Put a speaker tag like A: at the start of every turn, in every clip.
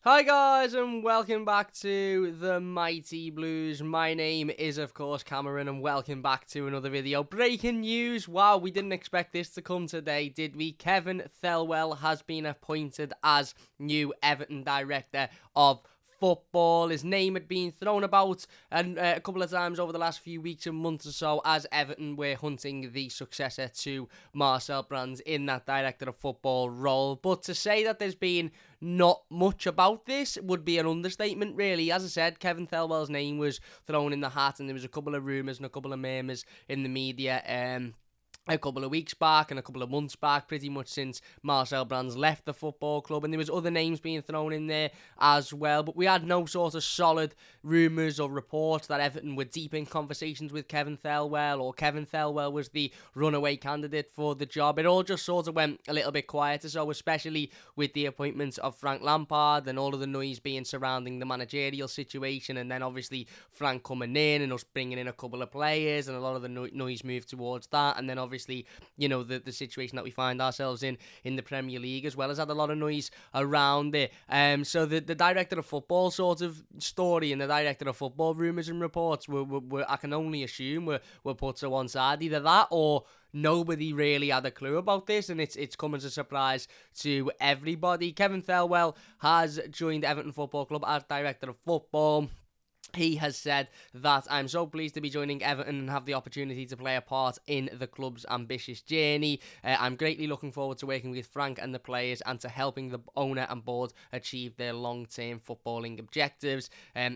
A: Hi guys and welcome back to the Mighty Blues. My name is of course Cameron and welcome back to another video. Breaking news, wow, we didn't expect this to come today, did we? Kevin Thelwell has been appointed as new Everton director of football. His name had been thrown about and a couple of times over the last few weeks and months or so as Everton were hunting the successor to Marcel Brands in that director of football role. But to say that there's been not much about this would be an understatement, really. As I said, Kevin Thelwell's name was thrown in the hat and there was a couple of rumours and a couple of murmurs in the media a couple of weeks back and a couple of months back, pretty much since Marcel Brands left the football club, and there was other names being thrown in there as well, but we had no sort of solid rumours or reports that Everton were deep in conversations with Kevin Thelwell, or Kevin Thelwell was the runaway candidate for the job. It all just sort of went a little bit quieter, so especially with the appointments of Frank Lampard and all of the noise being surrounding the managerial situation, and then obviously Frank coming in and us bringing in a couple of players, and a lot of the noise moved towards that, and then obviously, you know, the situation that we find ourselves in the Premier League as well has had a lot of noise around it. So the director of football sort of story and the director of football rumours and reports were I can only assume were put to one side. Either that or nobody really had a clue about this, and it's come as a surprise to everybody. Kevin Thelwell has joined Everton Football Club as director of football. He has said that I'm so pleased to be joining Everton and have the opportunity to play a part in the club's ambitious journey. I'm greatly looking forward to working with Frank and the players and to helping the owner and board achieve their long-term footballing objectives.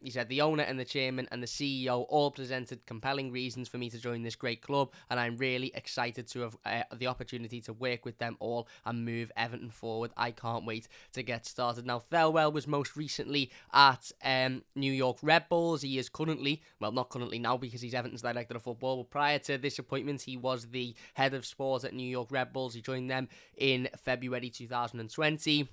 A: He said the owner and the chairman and the CEO all presented compelling reasons for me to join this great club, and I'm really excited to have the opportunity to work with them all and move Everton forward. I can't wait to get started. Now, Thelwell was most recently at New York Red Bulls. He is currently, well, not currently now because he's Everton's director of football, but prior to this appointment, he was the head of sport at New York Red Bulls. He joined them in February 2020.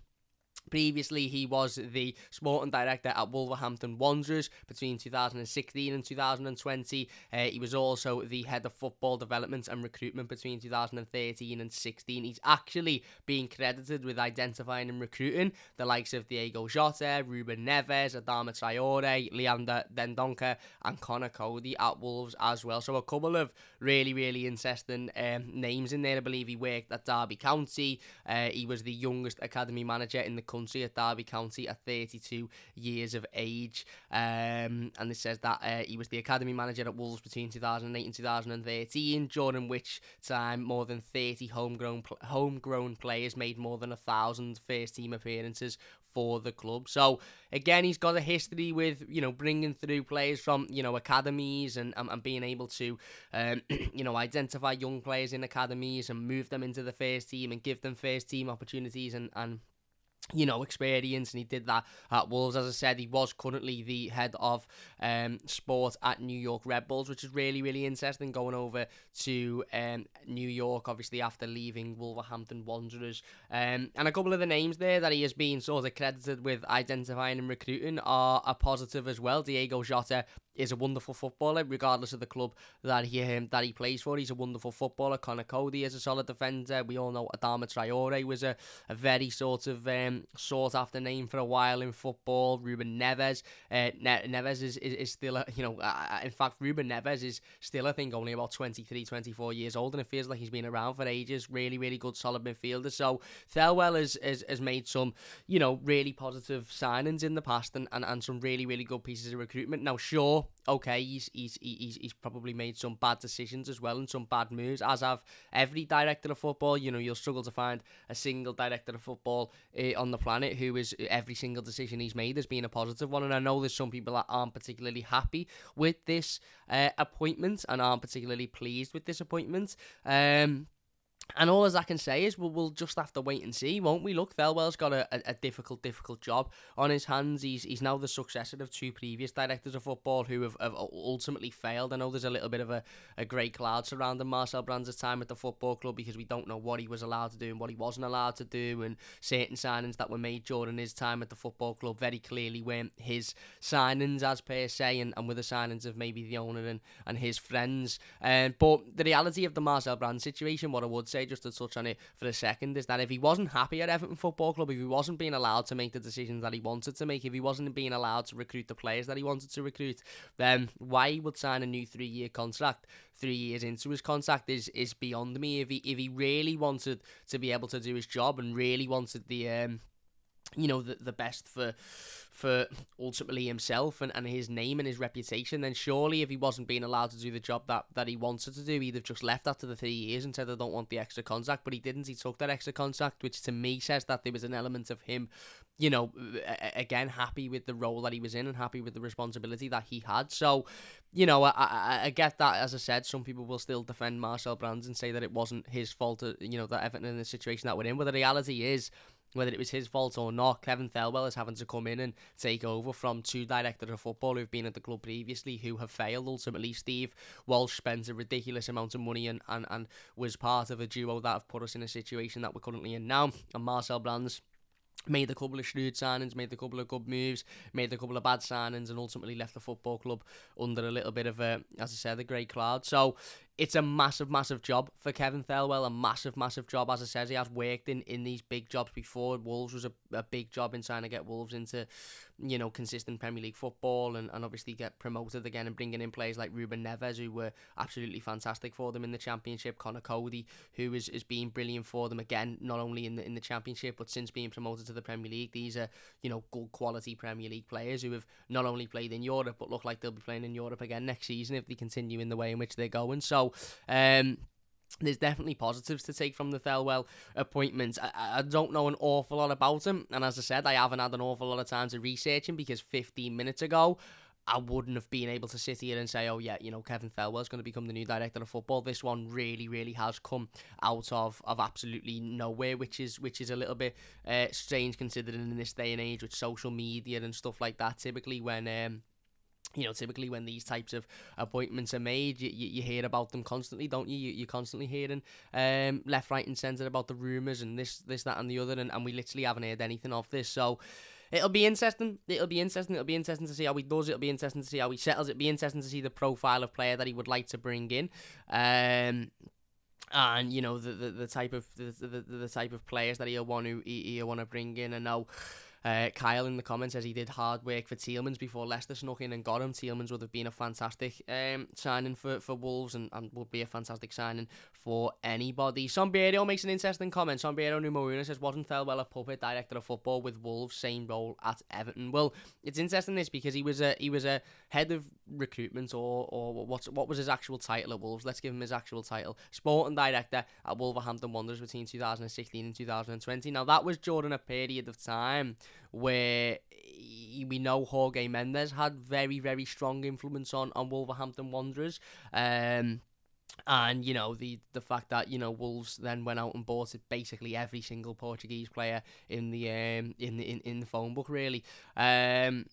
A: Previously, he was the sporting director at Wolverhampton Wanderers between 2016 and 2020. He was also the head of football development and recruitment between 2013 and 16. He's actually been credited with identifying and recruiting the likes of Diego Jota, Ruben Neves, Adama Traore, Leander Dendoncker, and Connor Cody at Wolves as well. So a couple of really, really interesting names in there. I believe he worked at Derby County. He was the youngest academy manager in the country at Derby County at 32 years of age, and it says that he was the academy manager at Wolves between 2008 and 2013, during which time more than 30 homegrown players made more than 1,000 first team appearances for the club. So again, he's got a history with, you know, bringing through players from, you know, academies and being able to you know, identify young players in academies and move them into the first team and give them first team opportunities and you know, experience, and he did that at Wolves. As I said, he was currently the head of sport at New York Red Bulls, which is really, really interesting, going over to New York, obviously, after leaving Wolverhampton Wanderers. And a couple of the names there that he has been sort of credited with identifying and recruiting are a positive as well. Diego Jota is a wonderful footballer, regardless of the club that he plays for. He's a wonderful footballer. Connor Cody is a solid defender. We all know Adama Traore was a very sort of sought after name for a while in football. Ruben Neves, Neves is still in fact Ruben Neves is still, I think, only about 23, 24 years old, and it feels like he's been around for ages. Really, really good solid midfielder. So Thelwell has made some, you know, really positive signings in the past and some really, really good pieces of recruitment. Now, sure, okay, he's probably made some bad decisions as well and some bad moves, as have every director of football. You know, you'll struggle to find a single director of football on the planet who is every single decision he's made has been a positive one. And I know there's some people that aren't particularly happy with this appointment and aren't particularly pleased with this appointment. And all as I can say is we'll just have to wait and see, won't we? Look, Thelwell's got a difficult job on his hands. He's now the successor of two previous directors of football who have ultimately failed. I know there's a little bit of a grey cloud surrounding Marcel Brands' time at the football club because we don't know what he was allowed to do and what he wasn't allowed to do, and certain signings that were made during his time at the football club very clearly weren't his signings as per se, and were the signings of maybe the owner and his friends. But the reality of the Marcel Brands situation, what I would say say, just to touch on it for a second, is that if he wasn't happy at Everton Football Club, if he wasn't being allowed to make the decisions that he wanted to make, if he wasn't being allowed to recruit the players that he wanted to recruit, then why he would sign a new 3-year contract 3 years into his contract is beyond me. If he really wanted to be able to do his job and really wanted the the best for ultimately himself and his name and his reputation, then surely if he wasn't being allowed to do the job that he wanted to do, he'd have just left after the 3 years and said, I don't want the extra contract. But he didn't. He took that extra contract, which to me says that there was an element of him, again, happy with the role that he was in and happy with the responsibility that he had. So, I get that. As I said, some people will still defend Marcel Brands and say that it wasn't his fault, that Everton in the situation that we're in. But the reality is, whether it was his fault or not, Kevin Thelwell is having to come in and take over from two directors of football who've been at the club previously who have failed. Ultimately, Steve Walsh spent a ridiculous amount of money and was part of a duo that have put us in a situation that we're currently in now. And Marcel Brands made a couple of shrewd signings, made a couple of good moves, made a couple of bad signings, and ultimately left the football club under a little bit of a grey cloud. So it's a massive, massive job for Kevin Thelwell, a massive, massive job. As I said, he has worked in these big jobs before. Wolves was a big job in trying to get Wolves into, consistent Premier League football and obviously get promoted again, and bringing in players like Ruben Neves, who were absolutely fantastic for them in the Championship. Connor Cody, who is being brilliant for them again, not only in the Championship, but since being promoted to the Premier League. These are, good quality Premier League players who have not only played in Europe, but look like they'll be playing in Europe again next season if they continue in the way in which they're going. So, there's definitely positives to take from the Thelwell appointment. I don't know an awful lot about him, and as I said, I haven't had an awful lot of time to research him, because 15 minutes ago, I wouldn't have been able to sit here and say, oh yeah, Kevin Thelwell's going to become the new director of football. This one really, really has come out of absolutely nowhere, which is a little bit strange considering in this day and age with social media and stuff like that. Typically when these types of appointments are made, you hear about them constantly, don't you? You're constantly hearing left, right and centre about the rumours and this, that and the other, and we literally haven't heard anything of this. So it'll be interesting. It'll be interesting to see how he does. It'll be interesting to see how he settles. It'll be interesting to see the profile of player that he would like to bring in. And the type of players that he'll want to bring in. And now Kyle in the comments says he did hard work for Tielemans before Leicester snuck in and got him. Tielemans would have been a fantastic signing for Wolves and would be a fantastic signing for anybody. Sombrero makes an interesting comment. Sombrero Numaruna says, wasn't Thelwell a puppet director of football with Wolves, same role at Everton? Well, it's interesting this because he was a head of recruitment or what was his actual title at Wolves? Let's give him his actual title. Sporting director at Wolverhampton Wanderers between 2016 and 2020. Now that was during a period of time where we know Jorge Mendes had very, very strong influence on Wolverhampton Wanderers. And the fact that Wolves then went out and bought basically every single Portuguese player in the phone book, really. And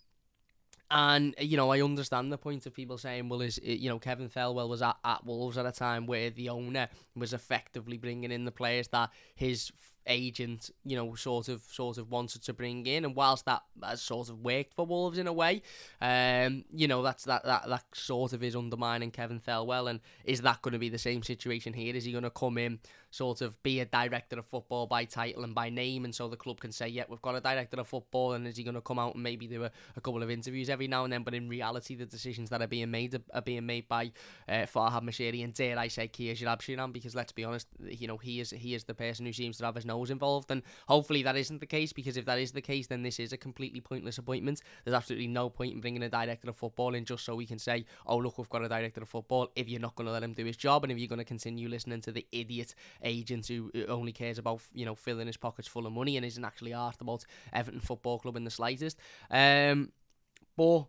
A: I understand the point of people saying, well, Kevin Thelwell was at Wolves at a time where the owner was effectively bringing in the players that his agent, sort of wanted to bring in, and whilst that has sort of worked for Wolves in a way, that sort of is undermining Kevin Thelwell. And is that going to be the same situation here? Is he going to come in, sort of be a director of football by title and by name, and so the club can say, yeah, we've got a director of football, and is he going to come out and maybe do a couple of interviews every now and then, but in reality the decisions that are being made by Farhad Moshiri and, dare I say, Kia Shabshiram, because let's be honest, he is the person who seems to have his nose involved, and hopefully that isn't the case, because if that is the case, then this is a completely pointless appointment. There's absolutely no point in bringing a director of football in just so we can say, oh look, we've got a director of football, if you're not going to let him do his job, and if you're going to continue listening to the idiot agent who only cares about filling his pockets full of money and isn't actually asked about Everton Football Club in the slightest. But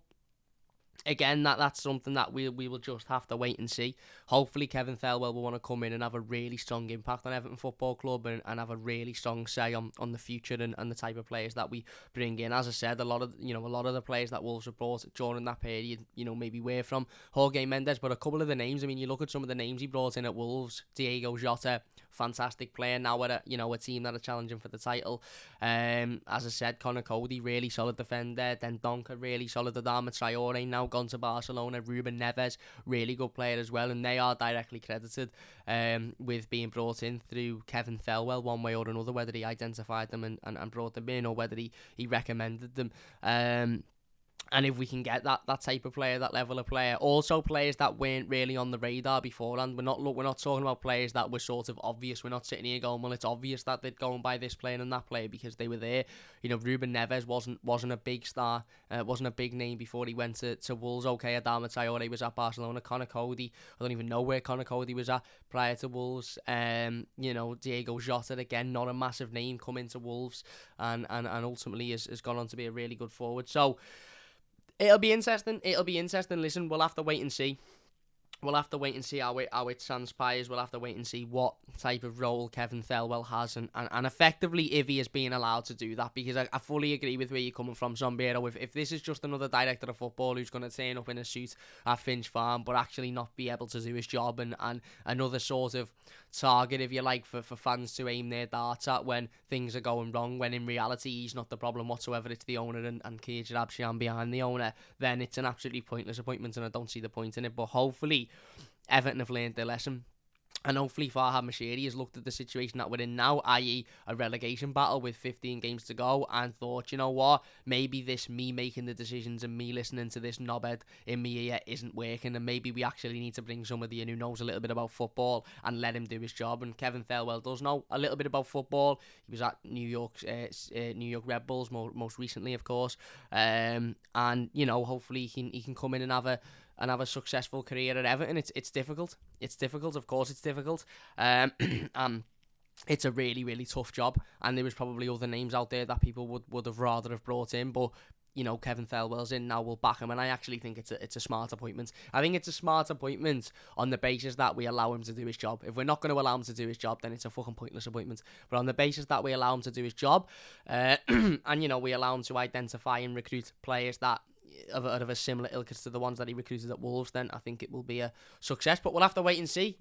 A: again, that's something that we will just have to wait and see. Hopefully Kevin Thelwell will want to come in and have a really strong impact on Everton Football Club and have a really strong say on the future and the type of players that we bring in. As I said, a lot of the players that Wolves have brought during that period, maybe were from Jorge Mendes, but a couple of the names, you look at some of the names he brought in at Wolves. Diego Jota, fantastic player now at a team that are challenging for the title. As I said, Connor Cody, really solid defender. Then Donker, really solid. Adama Traore, now gone to Barcelona. Ruben Neves, really good player as well, and they are directly credited with being brought in through Kevin Thelwell one way or another, whether he identified them and brought them in, or whether he recommended them. And if we can get that type of player, that level of player, also players that weren't really on the radar beforehand. We're not talking about players that were sort of obvious. We're not sitting here going, well, it's obvious that they'd go and buy this player and that player because they were there. You know, Ruben Neves wasn't a big star, wasn't a big name before he went to Wolves. Okay, Adama Traore was at Barcelona. Connor Cody, I don't even know where Connor Cody was at prior to Wolves. You know, Diego Jota, again, not a massive name, coming to Wolves, and ultimately has gone on to be a really good forward. So it'll be interesting. Listen, we'll have to wait and see. We'll have to wait and see how it transpires. We'll have to wait and see what type of role Kevin Thelwell has, and effectively if he is being allowed to do that, because I fully agree with where you're coming from, Sombrero. If this is just another director of football who's going to turn up in a suit at Finch Farm but actually not be able to do his job, and another sort of target, if you like, for fans to aim their darts at when things are going wrong, when in reality he's not the problem whatsoever, it's the owner and Keir Abshian behind the owner, then it's an absolutely pointless appointment, and I don't see the point in it. But hopefully Everton have learned their lesson, and hopefully Farhad Moshiri has looked at the situation that we're in now, i.e. a relegation battle with 15 games to go, and thought, you know what, maybe this me making the decisions and me listening to this knobhead in me ear isn't working, and maybe we actually need to bring somebody in who knows a little bit about football and let him do his job. And Kevin Thelwell does know a little bit about football. He was at New York Red Bulls most recently, of course, and you know, hopefully he can come in and have a successful career at Everton. It's difficult. It's difficult. Of course, it's difficult. It's a really, really tough job, and there was probably other names out there that people would have rather have brought in, but you know, Kevin Thelwell's in now. We'll back him, and I actually think it's a smart appointment. I think it's a smart appointment on the basis that we allow him to do his job. If we're not going to allow him to do his job, then it's a fucking pointless appointment. But on the basis that we allow him to do his job, and you know, we allow him to identify and recruit players that of a similar ilk to the ones that he recruited at Wolves, then I think it will be a success. But we'll have to wait and see.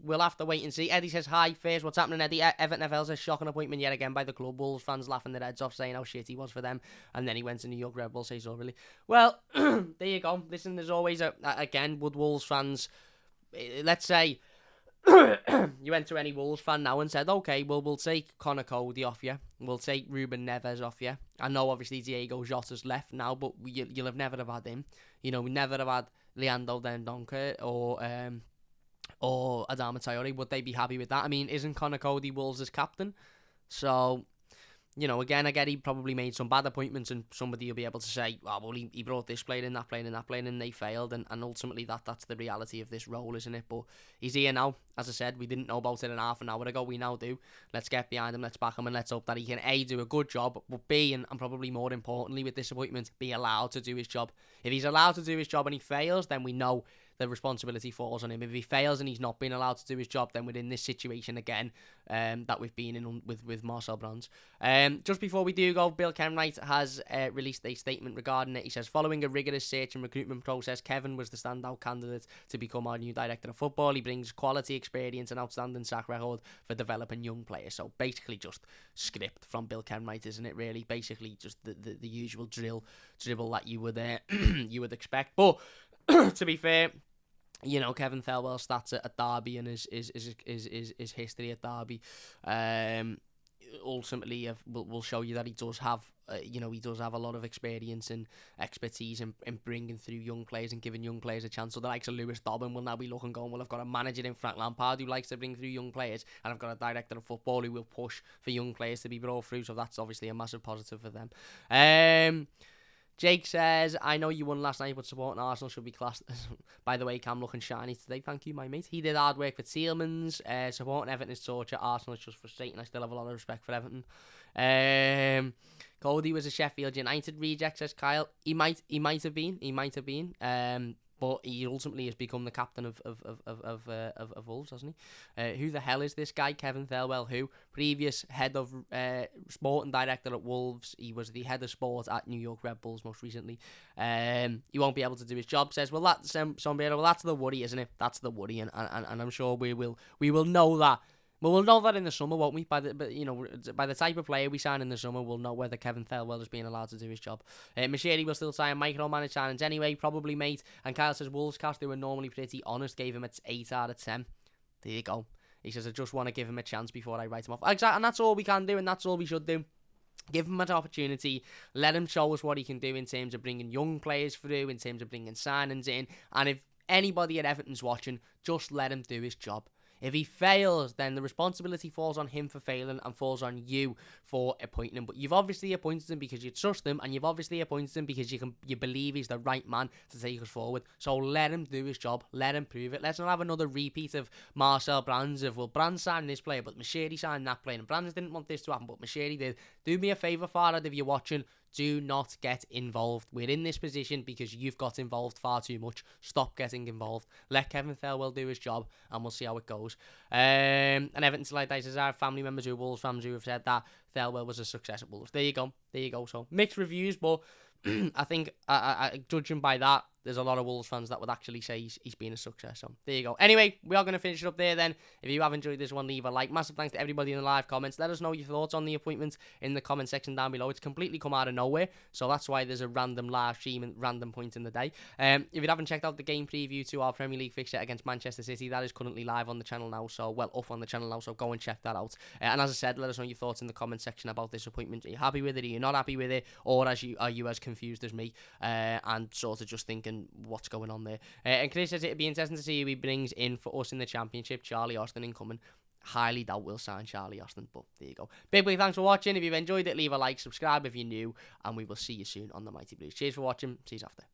A: Eddie says, hi, Fairs, what's happening, Eddie? Everton FL's a shocking appointment yet again by the club. Wolves fans laughing their heads off, saying how shit he was for them, and then he went to New York Red Bulls, says so really. Well, there you go. Listen, there's always again, would Wolves fans, let's say you went to any Wolves fan now and said, okay, well, we'll take Connor Cody off you, we'll take Ruben Neves off you. I know obviously Diego Jota's left now, but you'll have never have had him. You know, we never have had Leandro Dendoncker or Adama Traore. Would they be happy with that? I mean, isn't Connor Cody Wolves' captain? So, you know, again, I get he probably made some bad appointments, and somebody will be able to say, oh, well, he brought this player in, that player in, that player in, and they failed, and ultimately that's the reality of this role, isn't it? But he's here now. As I said, we didn't know about it half an hour ago. We now do. Let's get behind him, let's back him, and let's hope that he can A, do a good job, but B, and probably more importantly with this appointment, be allowed to do his job. If he's allowed to do his job and he fails, then we know the responsibility falls on him. If he fails and he's not being allowed to do his job, then we're in this situation again that we've been in with Marcel Brands. Just before we do go, Bill Kenwright has released a statement regarding it. He says, following a rigorous search and recruitment process, Kevin was the standout candidate to become our new director of football. He brings quality experience and outstanding track record for developing young players. So basically just script from Bill Kenwright, isn't it, really? Basically just the usual dribble that you would you would expect. But to be fair, you know, Kevin Thelwell's stats at Derby and his history at Derby ultimately will show you that he does have he does have a lot of experience and expertise in bringing through young players and giving young players a chance. So the likes of Lewis Dobbin will now be looking going, well, I've got a manager in Frank Lampard who likes to bring through young players, and I've got a director of football who will push for young players to be brought through, so that's obviously a massive positive for them. Jake says, I know you won last night, but supporting Arsenal should be classed. By the way, Cam looking shiny today. Thank you, my mate. He did hard work for Tielemans. Supporting Everton is torture. Arsenal is just frustrating. I still have a lot of respect for Everton. Cody was a Sheffield United reject, says Kyle. He might have been. But he ultimately has become the captain of Wolves, hasn't he? Who the hell is this guy, Kevin Thelwell? Who? Previous head of sporting director at Wolves. He was the head of sport at New York Red Bulls most recently. He won't be able to do his job. Says, well, that's Sombrero. Well, that's the worry, isn't it? That's the worry, and I'm sure we will know that Well, we'll know that in the summer, won't we? By the type of player we sign in the summer, we'll know whether Kevin Thelwell is being allowed to do his job. Machiri will still sign micromanage signings anyway, probably, mate. And Kyle says Wolvescast, they were normally pretty honest, gave him an 8 out of 10. There you go. He says, I just want to give him a chance before I write him off. Exactly, and that's all we can do, and that's all we should do. Give him an opportunity, let him show us what he can do in terms of bringing young players through, in terms of bringing signings in, and if anybody at Everton's watching, just let him do his job. If he fails, then the responsibility falls on him for failing and falls on you for appointing him. But you've obviously appointed him because you trust him, and you've obviously appointed him because you believe he's the right man to take us forward. So let him do his job. Let him prove it. Let's not have another repeat of Marcel Brands well, Brands signed this player, but Machiri signed that player, and Brands didn't want this to happen, but Machiri did. Do me a favour, Farhad, if you're watching. Do not get involved. We're in this position because you've got involved far too much. Stop getting involved. Let Kevin Thelwell do his job, and we'll see how it goes. And Everton Slide Dice says, I have family members who are Wolves fans who have said that Thelwell was a success at Wolves. There you go. So mixed reviews, but I think, judging by that, there's a lot of Wolves fans that would actually say he's been a success. So there you go. Anyway, we are going to finish it up there then. If you have enjoyed this one, leave a like. Massive thanks to everybody in the live comments. Let us know your thoughts on the appointment in the comment section down below. It's completely come out of nowhere, so that's why there's a random live stream and random point in the day. If you haven't checked out the game preview to our Premier League fixture against Manchester City, that is currently live on the channel now. So, well, up on the channel now, so go and check that out. And as I said, let us know your thoughts in the comment section about this appointment. Are you happy with it? Are you not happy with it? Or are you as confused as me? And sort of just thinking what's going on there. And Chris says it'd be interesting to see who he brings in for us in the Championship. Charlie Austin incoming. Highly doubt we'll sign Charlie Austin, but there you go. Big thanks for watching. If you've enjoyed it, leave a like, subscribe if you're new, and we will see you soon on the Mighty Blues. Cheers for watching. See you after.